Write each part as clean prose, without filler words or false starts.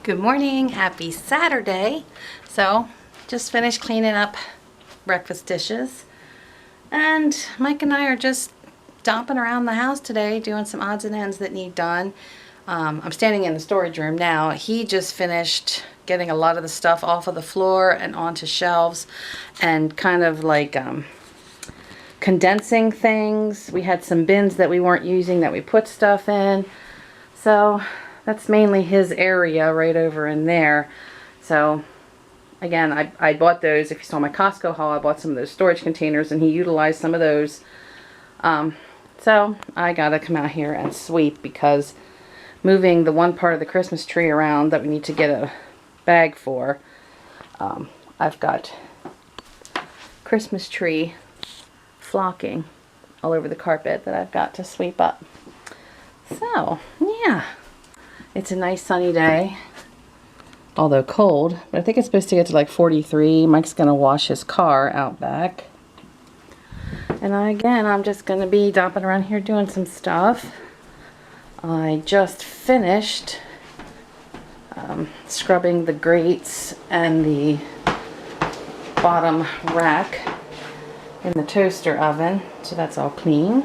Good morning, happy Saturday. So just finished cleaning up breakfast dishes, and Mike and I are just stomping around the house today doing some odds and ends that need done. I'm standing in the storage room now. He just finished getting a lot of the stuff off of the floor and onto shelves and kind of like condensing things. We had some bins that we weren't using that we put stuff in, so that's mainly his area right over in there. So again, I bought those. If you saw my Costco haul, I bought some of those storage containers and he utilized some of those. So I gotta come out here and sweep, because moving the one part of the Christmas tree around that we need to get a bag for, I've got Christmas tree flocking all over the carpet that I've got to sweep up. So yeah. It's a nice sunny day, although cold, but I think it's supposed to get to like 43. Mike's going to wash his car out back. And I'm just going to be dumping around here doing some stuff. I just finished scrubbing the grates and the bottom rack in the toaster oven, so that's all clean.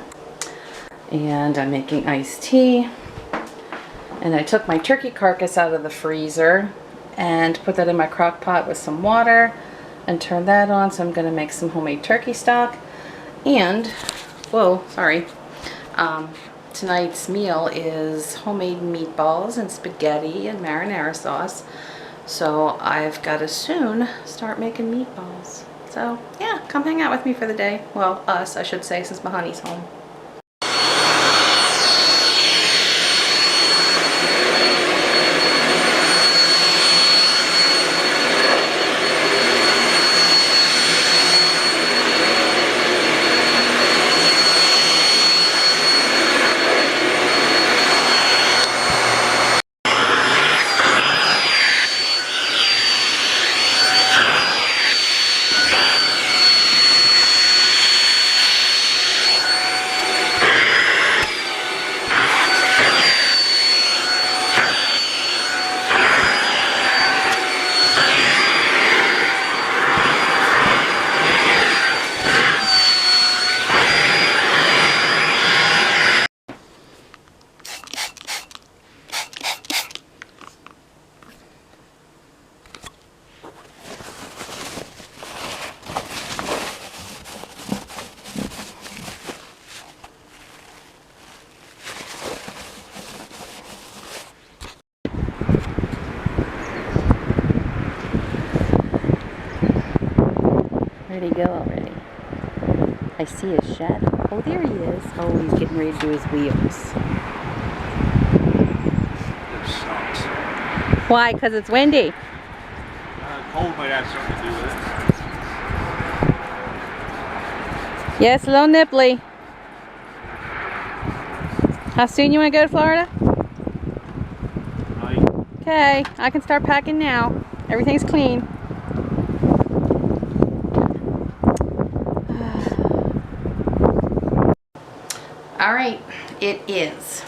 And I'm making iced tea. And I took my turkey carcass out of the freezer and put that in my crock pot with some water and turned that on. So I'm going to make some homemade turkey stock. And, whoa, sorry. Tonight's meal is homemade meatballs and spaghetti and marinara sauce. So I've got to soon start making meatballs. So yeah, come hang out with me for the day. Well, us, I should say, since my honey's home. Where'd he go already? I see his shed. Oh, there he is. Oh, he's getting ready to do his wheels. Why? Because it's windy. Cold might have something to do with it. Yes, a little nipply. How soon you want to go to Florida? Night. Okay, I can start packing now. Everything's clean. All right, it is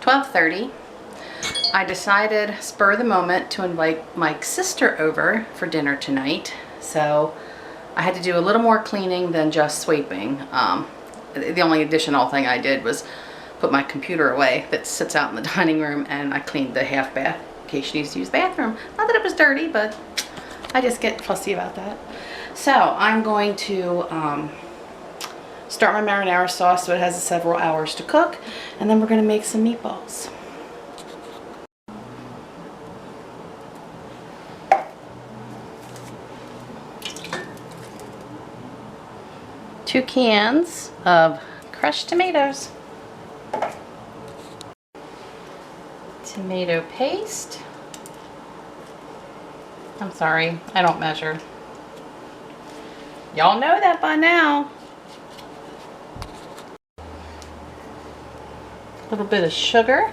12:30. I decided, spur of the moment, to invite Mike's sister over for dinner tonight. So I had to do a little more cleaning than just sweeping. The only additional thing I did was put my computer away that sits out in the dining room, and I cleaned the half bath in case she needs to use the bathroom. Not that it was dirty, but I just get fussy about that. So I'm going to start my marinara sauce so it has several hours to cook, and then we're going to make some meatballs. Two cans of crushed tomatoes, tomato paste. I'm sorry, I don't measure. Y'all know that by now. A little bit of sugar.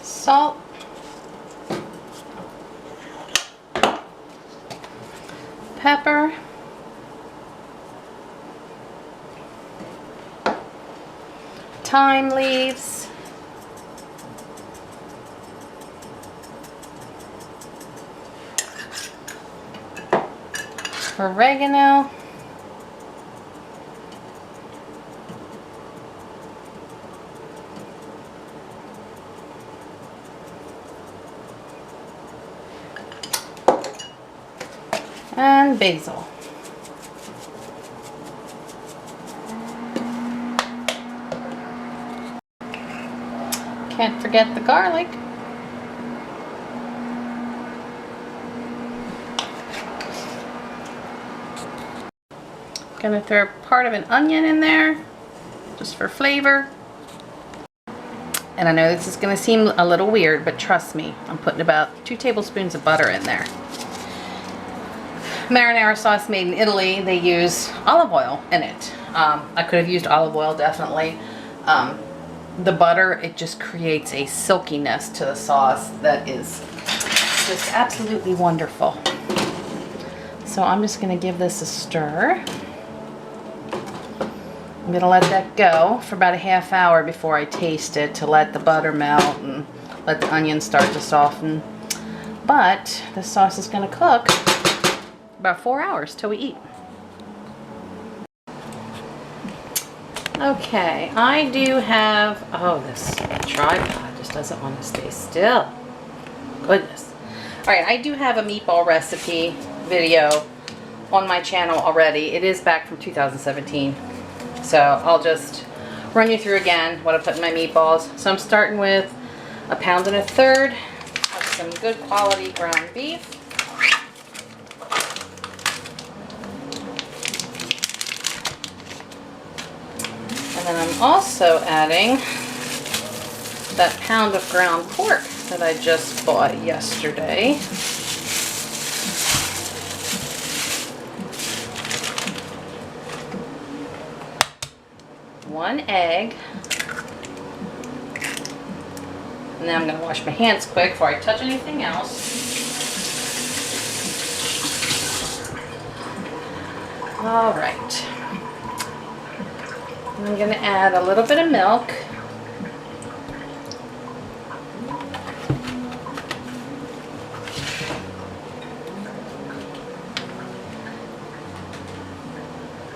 Salt. Pepper. Thyme leaves. Oregano. And basil. Can't forget the garlic. Gonna throw part of an onion in there just for flavor. And I know this is gonna seem a little weird, but trust me, I'm putting about 2 tablespoons of butter in there. Marinara sauce made in Italy, they use olive oil in it. I could have used olive oil, definitely. The butter, it just creates a silkiness to the sauce that is just absolutely wonderful. So I'm just going to give this a stir. I'm going to let that go for about a half hour before I taste it, to let the butter melt and let the onions start to soften. But the sauce is going to cook about 4 hours till we eat. Okay, I do have, oh, this tripod just doesn't want to stay still. Goodness. Alright, I do have a meatball recipe video on my channel already. It is back from 2017. So I'll just run you through again what I put in my meatballs. So I'm starting with 1 1/3 pounds of some good quality ground beef. And then I'm also adding that pound of ground pork that I just bought yesterday. One egg. And then I'm going to wash my hands quick before I touch anything else. All right. I'm going to add a little bit of milk.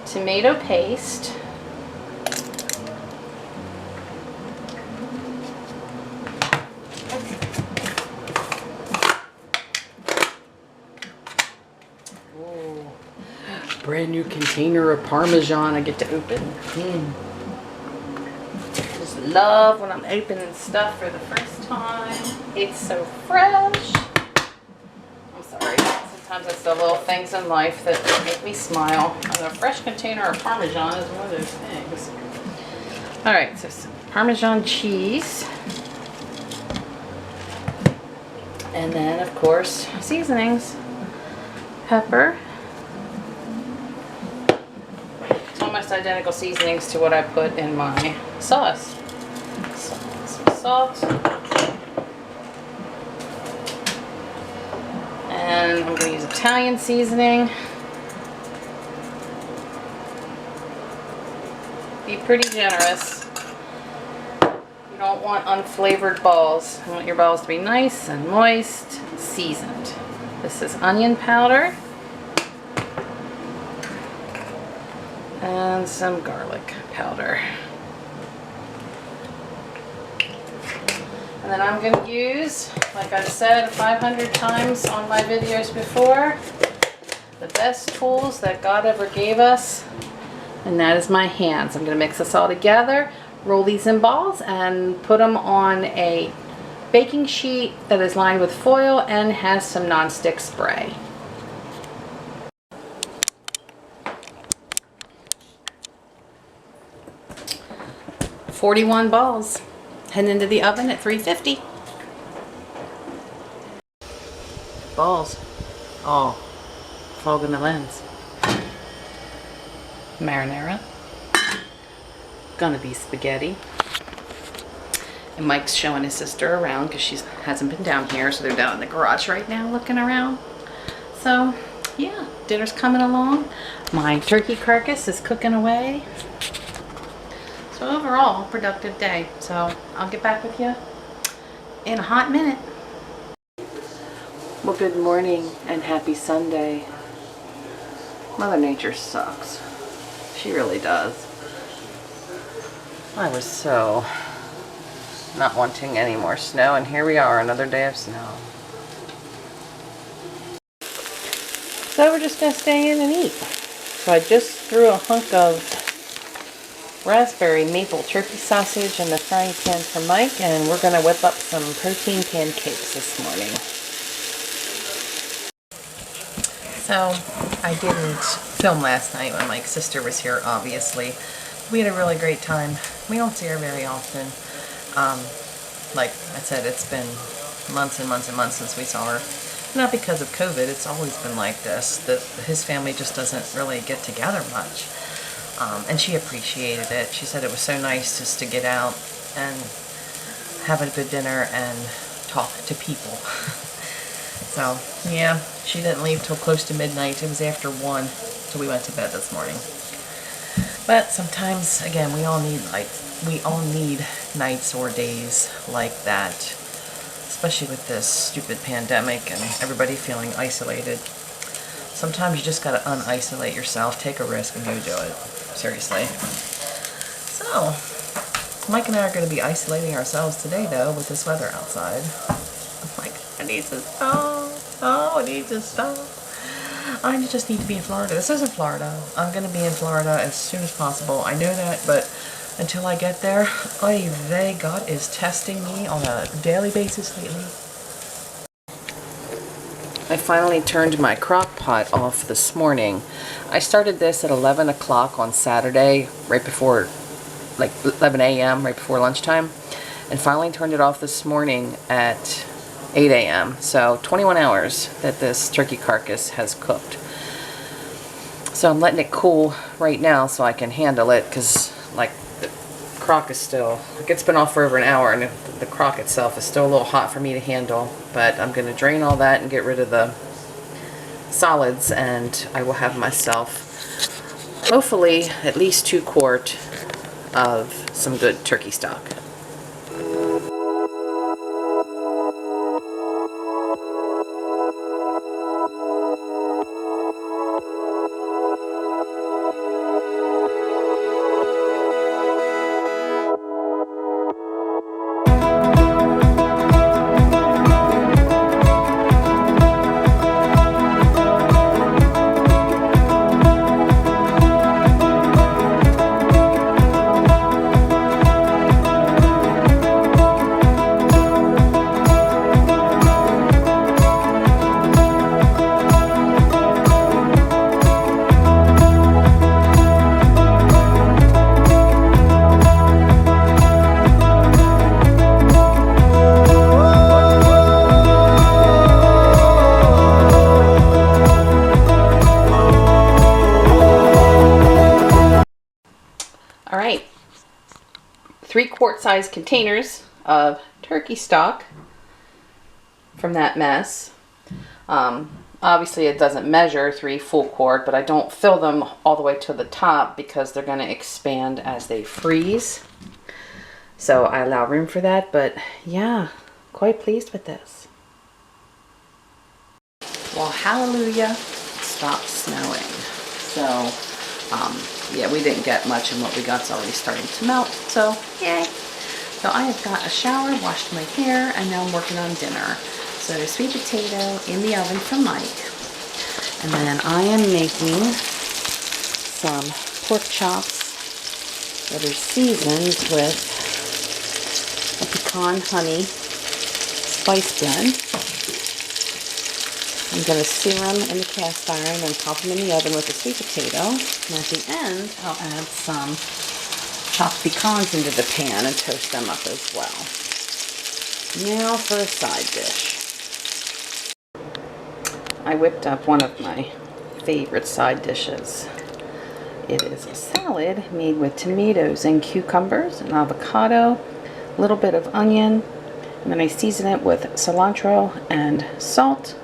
Tomato paste. Ooh. Brand new container of Parmesan I get to open. Just love when I'm opening stuff for the first time. It's so fresh. I'm sorry. Sometimes it's the little things in life that make me smile. And a fresh container of Parmesan is one of those things. Alright, so some Parmesan cheese. And then, of course, seasonings. Pepper. It's almost identical seasonings to what I put in my sauce. So, some salt. And I'm going to use Italian seasoning. Be pretty generous. You don't want unflavored balls. You want your balls to be nice and moist and seasoned. This is onion powder. And some garlic powder. And then I'm going to use, like I've said 500 times on my videos before, the best tools that God ever gave us, and that is my hands. I'm going to mix this all together, roll these in balls, and put them on a baking sheet that is lined with foil and has some nonstick spray. "41 balls, heading into the oven at 350. Balls. Oh, fogging the lens. Marinara. Gonna be spaghetti. And Mike's showing his sister around because she hasn't been down here, so they're down in the garage right now looking around. So, yeah, dinner's coming along. My turkey carcass is cooking away. So overall, productive day. So I'll get back with you in a hot minute. Well, good morning and happy Sunday. Mother Nature sucks. She really does. I was so not wanting any more snow, and here we are, another day of snow. So we're just gonna stay in and eat. So I just threw a hunk of raspberry maple turkey sausage in the frying pan for Mike, and we're gonna whip up some protein pancakes this morning. So I didn't film last night when Mike's sister was here, obviously. We had a really great time. We don't see her very often. Like I said, it's been months and months and months since we saw her. Not because of COVID, it's always been like this. His family just doesn't really get together much. And she appreciated it. She said it was so nice just to get out and have a good dinner and talk to people. So, yeah, she didn't leave till close to midnight. It was after 1 till we went to bed this morning. But sometimes, again, we all need nights or days like that, especially with this stupid pandemic and everybody feeling isolated. Sometimes you just gotta un-isolate yourself, take a risk, and you do it. Seriously. So, Mike and I are gonna be isolating ourselves today, though, with this weather outside. I'm like, I need to stop. Oh, I need to stop. I just need to be in Florida. This isn't Florida. I'm gonna be in Florida as soon as possible. I know that, but until I get there, oy vey, God is testing me on a daily basis lately. I finally turned my crock pot off this morning. I started this at 11 o'clock on Saturday, right before, like 11 a.m., right before lunchtime, and finally turned it off this morning at 8 a.m. So 21 hours that this turkey carcass has cooked. So I'm letting it cool right now so I can handle it, because like the crock is still, like it's been off for over an hour, and the crock itself is still a little hot for me to handle. But I'm going to drain all that and get rid of the solids, and I will have myself hopefully at least 2 quart of some good turkey stock. All right, 3-quart size containers of turkey stock from that mess. Obviously it doesn't measure 3 full quart, but I don't fill them all the way to the top because they're going to expand as they freeze. So I allow room for that, but yeah, quite pleased with this. Well, hallelujah, it stopped snowing. So, yeah, we didn't get much, and what we got's already starting to melt, so yay. So I have got a shower, washed my hair, and now I'm working on dinner. So sweet potato in the oven for Mike. And then I am making some pork chops that are seasoned with a pecan honey spice blend. I'm going to sear them in the cast iron and pop them in the oven with the sweet potato. And at the end, I'll add some chopped pecans into the pan and toast them up as well. Now for a side dish. I whipped up one of my favorite side dishes. It is a salad made with tomatoes and cucumbers and avocado, a little bit of onion, and then I season it with cilantro and salt.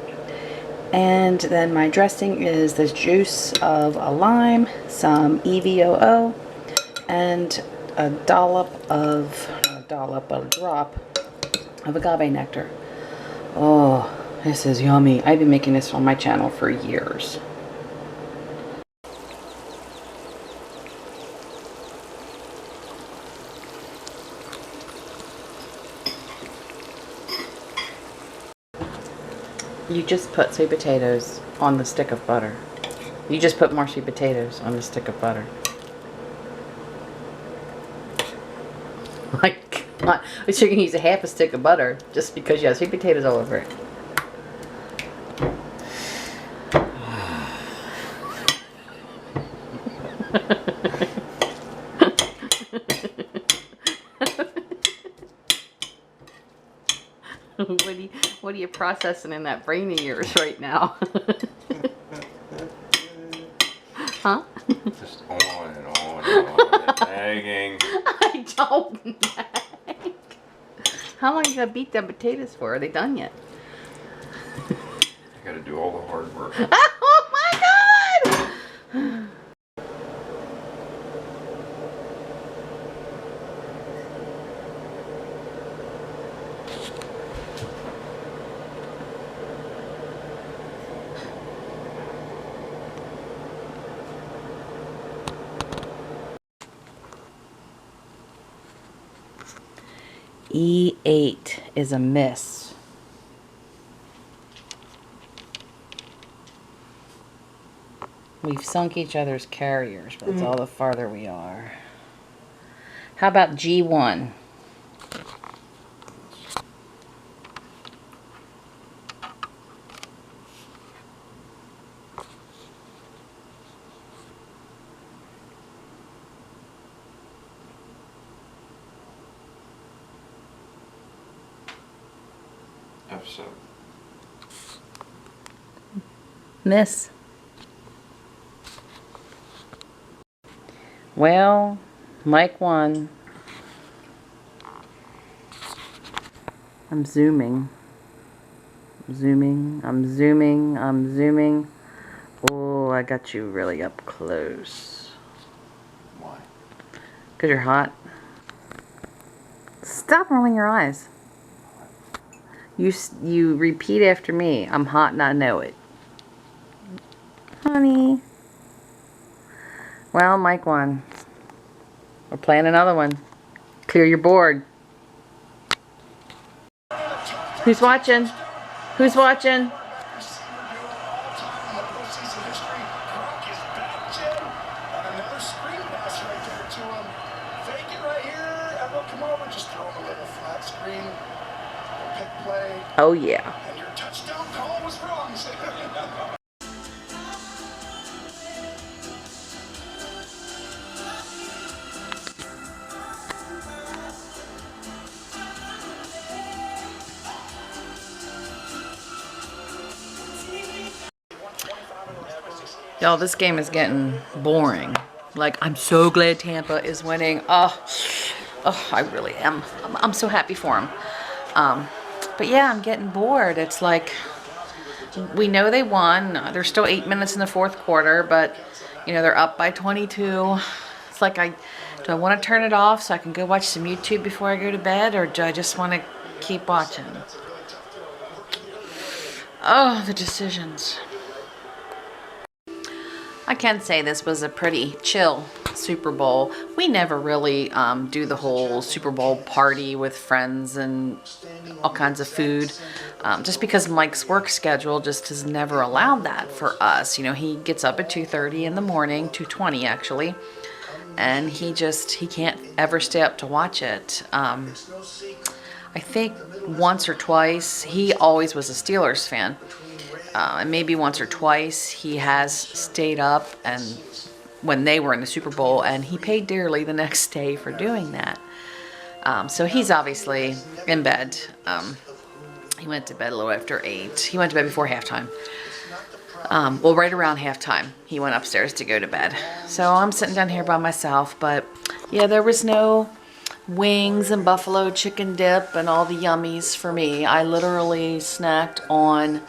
And then my dressing is the juice of a lime, some EVOO, and a drop of agave nectar. Oh, this is yummy. I've been making this on my channel for years. You just put sweet potatoes on the stick of butter. You just put more sweet potatoes on the stick of butter. Like, I was sure you can use a half a stick of butter just because you have sweet potatoes all over it. What are you processing in that brain of yours right now? Huh? Just on and on and on. Nagging. I don't nag. How long you gotta beat them potatoes for? Are they done yet? I gotta do all the hard work. Oh my god! E8 is a miss. We've sunk each other's carriers, but that's all the farther we are. How about G1? F7. Miss. Well, Mike won. I'm zooming. I'm zooming. Oh, I got you really up close. Why? Because you're hot. Stop rolling your eyes. You repeat after me. I'm hot and I know it. Honey. Well, Mike won. We're playing another one. Clear your board. Who's watching? Who's watching? Oh yeah. And your touchdown call was wrong. Y'all, this game is getting boring. Like, I'm so glad Tampa is winning. Oh, I really am. I'm so happy for them. But yeah, I'm getting bored. It's like, we know they won. There's still 8 minutes in the fourth quarter, but, you know, they're up by 22. It's like, do I want to turn it off so I can go watch some YouTube before I go to bed, or do I just want to keep watching? Oh, the decisions. I can say this was a pretty chill Super Bowl. We never really do the whole Super Bowl party with friends and all kinds of food, just because Mike's work schedule just has never allowed that for us. You know, he gets up at 2:30 in the morning, 2:20 actually, and he can't ever stay up to watch it. I think once or twice, he always was a Steelers fan. And maybe once or twice he has stayed up and when they were in the Super Bowl, and he paid dearly the next day for doing that. So he's obviously in bed. He went to bed a little after 8. He went to bed before halftime. Well, right around halftime, he went upstairs to go to bed. So I'm sitting down here by myself, but yeah, there was no wings and buffalo chicken dip and all the yummies for me. I literally snacked on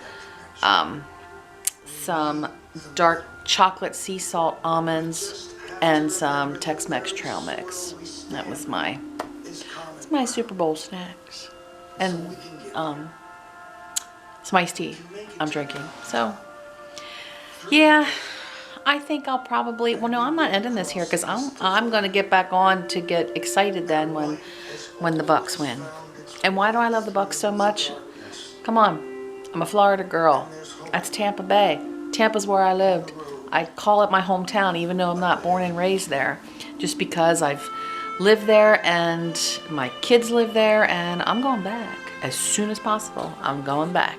some dark chocolate sea salt almonds and some Tex-Mex trail mix. That was my Super Bowl snacks. And some iced tea I'm drinking. So yeah, I think I'll probably, well, no, I'm not ending this here because I'm going to get back on to get excited then when the Bucks win. And why do I love the Bucks so much? Come on, I'm a Florida girl. That's Tampa Bay. Tampa's where I lived. I call it my hometown even though I'm not born and raised there, just because I've lived there and my kids live there, and I'm going back as soon as possible. I'm going back.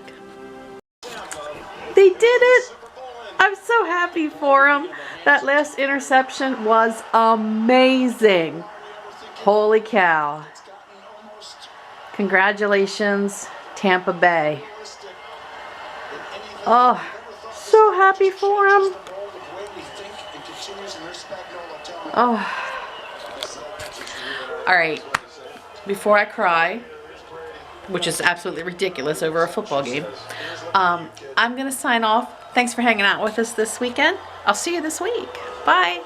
They did it! I'm so happy for them. That last interception was amazing. Holy cow. Congratulations, Tampa Bay. Oh, so happy for them. Oh. All right. Before I cry, which is absolutely ridiculous over a football game, I'm going to sign off. Thanks for hanging out with us this weekend. I'll see you this week. Bye.